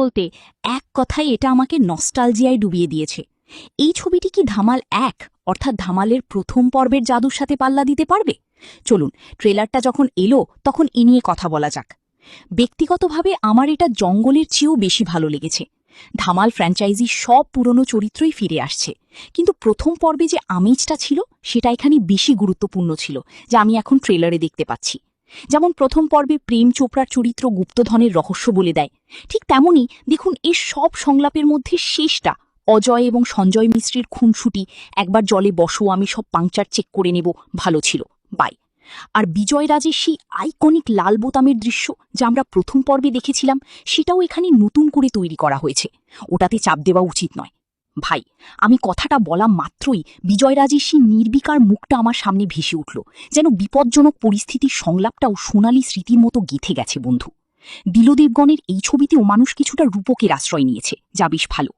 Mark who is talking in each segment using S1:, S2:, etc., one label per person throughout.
S1: বলতে এক কথায় এটা আমাকে নস্টালজিয়ায় ডুবিয়ে দিয়েছে। এই ছবিটি কি ধামাল ১ অর্থাৎ ধামালের প্রথম পর্বের জাদুর সাথে পাল্লা দিতে পারবে? চলুন, ট্রেলারটা যখন এলো তখন এ নিয়ে কথা বলা যাক। ব্যক্তিগতভাবে আমার এটা জঙ্গলের চেয়েও বেশি ভালো লেগেছে। ধামাল ফ্র্যাঞ্চাইজি সব পুরনো চরিত্রই ফিরে আসছে, কিন্তু প্রথম পর্বে যে আমেজটা ছিল সেটা এখানে বেশি গুরুত্বপূর্ণ ছিল, যা আমি এখন ট্রেলারে দেখতে পাচ্ছি। যেমন প্রথম পর্বে প্রেম চোপড়ার চরিত্র গুপ্তধনের রহস্য বলে দেয়, ঠিক তেমনই দেখুন এর সব সংলাপের মধ্যে শেষটা অজয় এবং সঞ্জয় মিশ্রের খুনসুটি, একবার জলে বসো আমি সব পাংচার চেক করে নেব, ভালো ছিল। বাই। আর বিজয় রাজের সেই আইকনিক লাল বোতামের দৃশ্য যা আমরা প্রথম পর্বে দেখেছিলাম, সেটাও এখানে নতুন করে তৈরি করা হয়েছে। ওটাতে চাপ দেওয়া উচিত নয়। ভাই, আমি কথাটা বলা মাত্রই বিজয় রাজের সেই নির্বিকার মুখটা আমার সামনে ভেসে উঠল, যেন বিপজ্জনক পরিস্থিতির সংলাপটাও সোনালি স্মৃতির মতো গেঁথে গেছে। বন্ধু, দিলদেবগণের এই ছবিতেও মানুষ কিছুটা রূপকের আশ্রয় নিয়েছে, যা বেশ ভালো।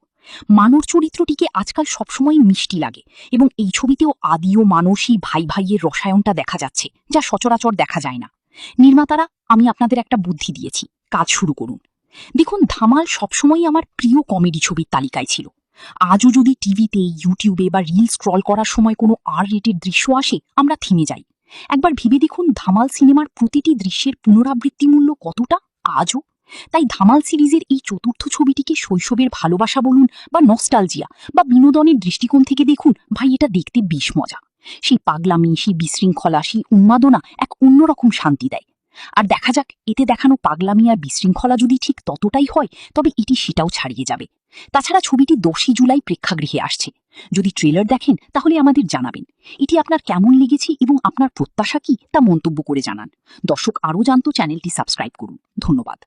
S1: মানর চরিত্রটিকে আজকাল সবসময় মিষ্টি লাগে, এবং এই ছবিতেও আদি ও মানসী ভাই ভাইয়ের রসায়নটা দেখা যাচ্ছে, যা সচরাচর দেখা যায় না। নির্মাতারা, আমি আপনাদের একটা বুদ্ধি দিয়েছি, কাজ শুরু করুন। দেখুন, ধামাল সবসময়ই আমার প্রিয় কমেডি ছবির তালিকায় ছিল। আজও যদি টিভিতে, ইউটিউবে বা রিল স্ক্রল করার সময় কোনো R-রেটেড দৃশ্য আসে, আমরা থেমে যাই। একবার ভেবে দেখুন, ধামাল সিনেমার প্রতিটি দৃশ্যের পুনরাবৃত্তি মূল্য কতটা আজও। তাই ধামাল সিরিজের এই চতুর্থ ছবিটিকে শৈশবের ভালোবাসা বলুন বা নস্টালজিয়া বা বিনোদনের দৃষ্টিকোণ থেকে দেখুন, ভাই এটা দেখতে বেশ মজা। সেই পাগলামি, সেই বিশৃঙ্খলা, সেই উন্মাদনা এক অন্যরকম শান্তি দেয়। আর দেখা যাক, এতে দেখানো পাগলামি আর বিশৃঙ্খলা যদি ঠিক ততটাই হয়, তবে এটি সেটাও ছাড়িয়ে যাবে। তাছাড়া ছবিটি 10ই জুলাই প্রেক্ষাগৃহে আসছে। যদি ট্রেলার দেখেন তাহলে আমাদের জানাবেন এটি আপনার কেমন লেগেছে এবং আপনার প্রত্যাশা কি তা মন্তব্য করে জানান। দর্শক আরও জানতে চ্যানেলটি সাবস্ক্রাইব করুন। ধন্যবাদ।